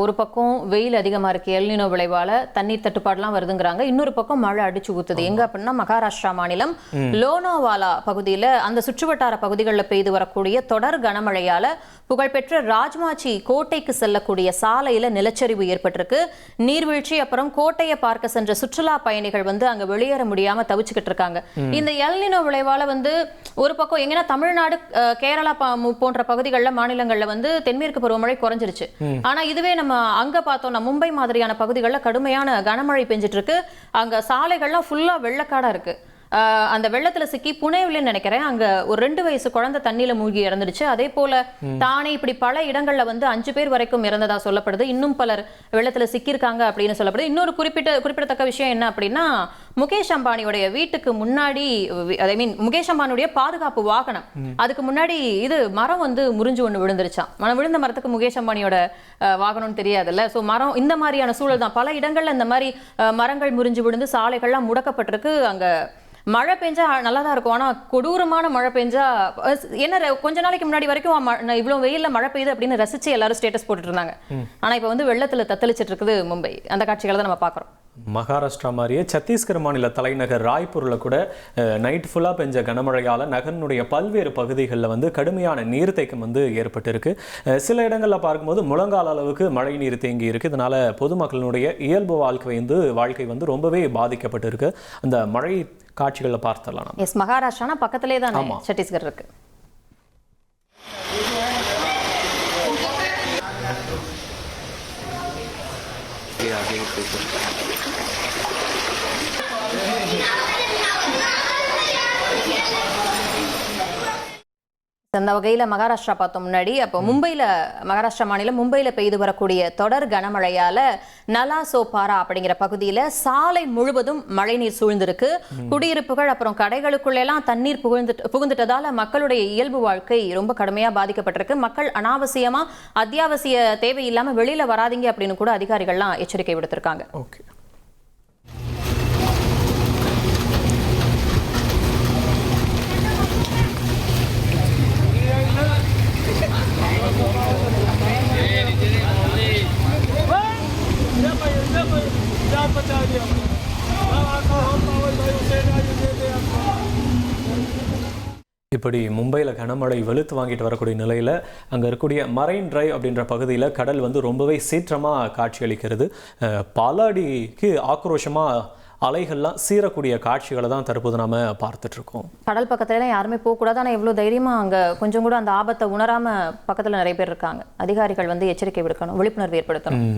ஒரு பக்கம் வெயில் அதிகமா இருக்கு, எல்னினோ விளைவால தண்ணீர் தட்டுப்பாடுலாம் வருதுங்கிறாங்க. இன்னொரு பக்கம் மழை அடிச்சு ஊத்துது. எங்க அப்படின்னா மகாராஷ்டிரா மாநிலம் லோனாவாலா பகுதியில அந்த சுற்றுவட்டார பகுதிகளில் பெய்து வரக்கூடிய தொடர் கனமழையால புகழ்பெற்ற ராஜ்மாச்சி கோட்டைக்கு செல்லக்கூடிய சாலையில நிலச்சரிவு ஏற்பட்டிருக்கு. நீர்வீழ்ச்சி அப்புறம் கோட்டையை பார்க்க சென்ற சுற்றுலா பயணிகள் அங்க வெளியேற முடியாம தவிச்சுக்கிட்டு இருக்காங்க. இந்த எல்னினோ விளைவால ஒரு பக்கம் எங்கன்னா தமிழ்நாடு, கேரளா போன்ற பகுதிகளில் மாநிலங்கள்ல தென்மேற்கு பருவமழை குறைஞ்சிருச்சு. ஆனா இதுவே நம்ம அங்க பார்த்தோம்னா மும்பை மாதிரியான பகுதிகளில் கடுமையான கனமழை பெஞ்சிட்டு இருக்கு. அங்க சாலைகள்லாம் ஃபுல்லா வெள்ளக்காடா இருக்கு. அந்த வெள்ளத்துல சிக்கி புனேவில்னு நினைக்கிறேன், அங்க ஒரு 2 வயசு குழந்தை தண்ணியில மூழ்கி இறந்துடுச்சு. அதே போல தானே இப்படி பல இடங்கள்ல 5 பேர் வரைக்கும் இறந்ததா சொல்லப்படுது. இன்னும் பலர் வெள்ளத்துல சிக்கியிருக்காங்க அப்படின்னு சொல்லப்படுது. இன்னொரு குறிப்பிடத்தக்க விஷயம் என்ன அப்படின்னா, முகேஷ் அம்பானியோடைய வீட்டுக்கு முன்னாடி, முகேஷ் அம்பானியுடைய பாதுகாப்பு வாகனம், அதுக்கு முன்னாடி மரம் முறிஞ்சு ஒண்ணு விழுந்துருச்சான். விழுந்த மரத்துக்கு முகேஷ் அம்பானியோட வாகனம்னு தெரியாதுல்ல. சோ மரம் இந்த மாதிரியான சூழல் தான். பல இடங்கள்ல இந்த மாதிரி மரங்கள் முறிஞ்சு விழுந்து சாலைகள்லாம் முடக்கப்பட்டிருக்கு. அங்க மழை பெஞ்சா நல்லா தான் இருக்கும். ஆனா கொடூரமான மழை பெஞ்சா என்ன, கொஞ்ச நாளைக்கு முன்னாடி வரைக்கும் இவ்வளவு வெயில்ல மழை பெய்யுது அப்படின்னு ரசிச்சு எல்லாரும் ஸ்டேட்டஸ் போட்டுட்டு இருந்தாங்க. ஆனா இப்ப வெள்ளத்துல தத்தளிச்சிட்டு இருக்குது மும்பை. அந்த காட்சிகளை தான் நம்ம பாக்குறோம். மகாராஷ்டிரா மாதிரியே சத்தீஸ்கர் மாநில தலைநகர் ராய்ப்பூர்ல கூட நைட் ஃபுல்லா பெஞ்ச கனமழையால நகரனுடைய பல்வேறு பகுதிகளில் கடுமையான நீர்த்தேக்கம் ஏற்பட்டிருக்கு. சில இடங்களில் பார்க்கும்போது முழங்கால அளவுக்கு மழை நீர் தேங்கி இருக்கு. இதனால பொதுமக்களுடைய இயல்பு வாழ்க்கை ரொம்பவே பாதிக்கப்பட்டு இருக்கு. அந்த மழை காட்சிகளை பார்த்தலாம். எஸ், மகாராஷ்டிரா பக்கத்திலே தான் சத்தீஸ்கர் இருக்கு. அந்த வகையில் மகாராஷ்டிரா பார்த்தோம் முன்னாடி. அப்போ மகாராஷ்டிரா மாநிலம் மும்பையில பெய்து வரக்கூடிய தொடர் கனமழையால நலா சோபாரா அப்படிங்கிற பகுதியில சாலை முழுவதும் மழைநீர் சூழ்ந்திருக்கு. குடியிருப்புகள் அப்புறம் கடைகளுக்குள்ளெல்லாம் தண்ணீர் புகுந்துட்டதால மக்களுடைய இயல்பு வாழ்க்கை ரொம்ப கடுமையா பாதிக்கப்பட்டிருக்கு. மக்கள் அனாவசியமா அத்தியாவசிய தேவை இல்லாம வெளியில வராதீங்க அப்படின்னு கூட அதிகாரிகள்லாம் எச்சரிக்கை விடுத்திருக்காங்க. இப்படி மும்பையில் கனமழை வெளுத்து வாங்கிட்டு வரக்கூடிய நிலையில் அங்கே இருக்கக்கூடிய மரைன் டிரைவ் அப்படின்ற பகுதியில் கடல் ரொம்பவே சீற்றமாக காட்சியளிக்கிறது. பல அடிக்கு ஆக்ரோஷமாக அலைகள்லாம் சீரக்கூடிய காட்சிகளை தான் தற்போது நாம பார்த்துட்டு இருக்கோம். கடல் பக்கத்துல யாருமே போகக்கூடாது. ஆனால் எவ்வளோ தைரியமா அங்கே கொஞ்சம் கூட அந்த ஆபத்தை உணராம பக்கத்தில் நிறைய பேர் இருக்காங்க. அதிகாரிகள் எச்சரிக்கை விடுக்கணும், விழிப்புணர்வு ஏற்படுத்தணும்.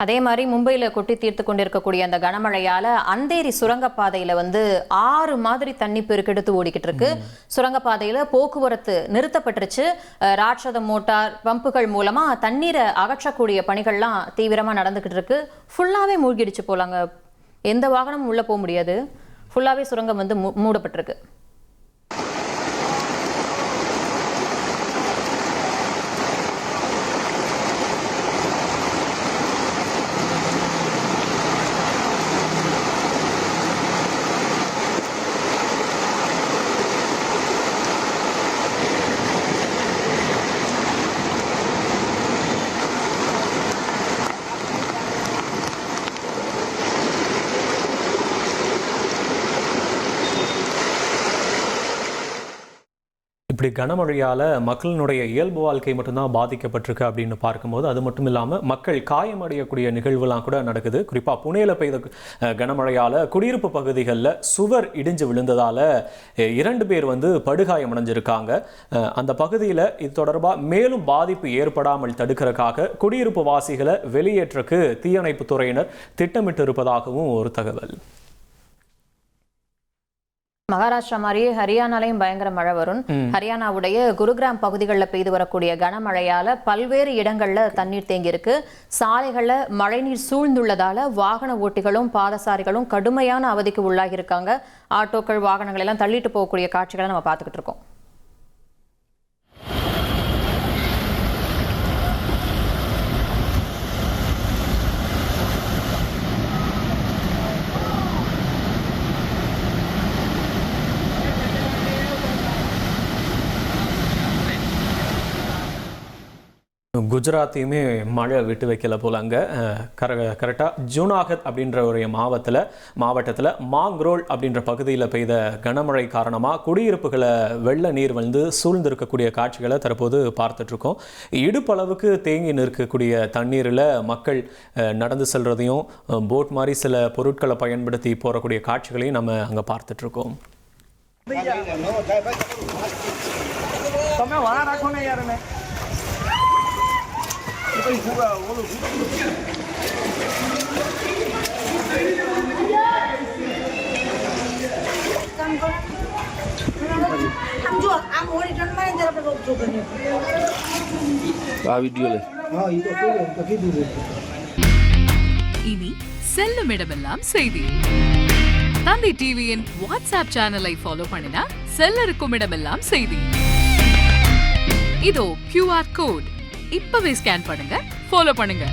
அதே மாதிரி மும்பையில் கொட்டி தீர்த்து கொண்டிருக்கக்கூடிய அந்த கனமழையால அந்தேரி சுரங்கப்பாதையில 6 மாதிரி தண்ணி பெருக்கெடுத்து ஓடிக்கிட்டு இருக்கு. சுரங்கப்பாதையில போக்குவரத்து நிறுத்தப்பட்டுருச்சு. ராட்சத மோட்டார் பம்புகள் மூலமா தண்ணீரை அகற்றக்கூடிய பணிகள்லாம் தீவிரமா நடந்துகிட்டு இருக்கு. ஃபுல்லாவே மூழ்கிடுச்சு போலாங்க. எந்த வாகனமும் உள்ள போக முடியாது. ஃபுல்லாவே சுரங்கம் மூடப்பட்டிருக்கு. இப்படி கனமழையால் மக்களினுடைய இயல்பு வாழ்க்கை மட்டும்தான் பாதிக்கப்பட்டிருக்கு அப்படின்னு பார்க்கும்போது, அது மட்டும் இல்லாமல் மக்கள் காயமடையக்கூடிய நிகழ்வுலாம் கூட நடக்குது. குறிப்பாக புனேல பெய்த கனமழையால் குடியிருப்பு பகுதிகளில் சுவர் இடிஞ்சு விழுந்ததால் 2 பேர் படுகாயம் அடைஞ்சிருக்காங்க. அந்த பகுதியில் இது தொடர்பாக மேலும் பாதிப்பு ஏற்படாமல் தடுக்கிறதுக்காக குடியிருப்பு வாசிகளை வெளியேற்றக்கு தீயணைப்பு துறையினர் திட்டமிட்டு இருப்பதாகவும் ஒரு தகவல். மகாராஷ்டிரா மாதிரியே ஹரியானாலையும் பயங்கர மழை வரும். ஹரியானாவுடைய குருகிராம் பகுதிகளில் பெய்து வரக்கூடிய கனமழையால பல்வேறு இடங்கள்ல தண்ணீர் தேங்கி இருக்கு. சாலைகள்ல மழைநீர் சூழ்ந்துள்ளதால வாகன ஓட்டிகளும் பாதசாரிகளும் கடுமையான அவதிக்கு உள்ளாகி இருக்காங்க. ஆட்டோக்கள் வாகனங்கள் எல்லாம் தள்ளிட்டு போகக்கூடிய காட்சிகளை நம்ம பார்த்துக்கிட்டு இருக்கோம். குஜராத்தையுமே மழை விட்டு வைக்கல போல அங்கே கரெக்டாக ஜூனாகத் அப்படின்ற ஒரு மாவட்டத்தில் மாங்க்ரோல் அப்படின்ற பகுதியில் பெய்த கனமழை காரணமாக குடியிருப்புகளை வெள்ள நீர் வந்து சூழ்ந்திருக்கக்கூடிய காட்சிகளை தற்போது பார்த்துட்ருக்கோம். இடுப்பளவுக்கு தேங்கி நிற்கக்கூடிய தண்ணீரில் மக்கள் நடந்து செல்றதையும் போட் மாதிரி சில பொருட்களை பயன்படுத்தி போகக்கூடிய காட்சிகளையும் நம்ம அங்கே பார்த்துட்ருக்கோம். இனி செல்லும் இடமெல்லாம் செய்தி. தந்தி டிவியின் வாட்ஸ்அப் சேனலை ஃபாலோ பண்ணினா செல்ல இருக்கும் இடமெல்லாம் செய்தி. இதோ QR கோட் இப்பவே ஸ்கேன் பண்ணுங்க, ஃபாலோ பண்ணுங்க.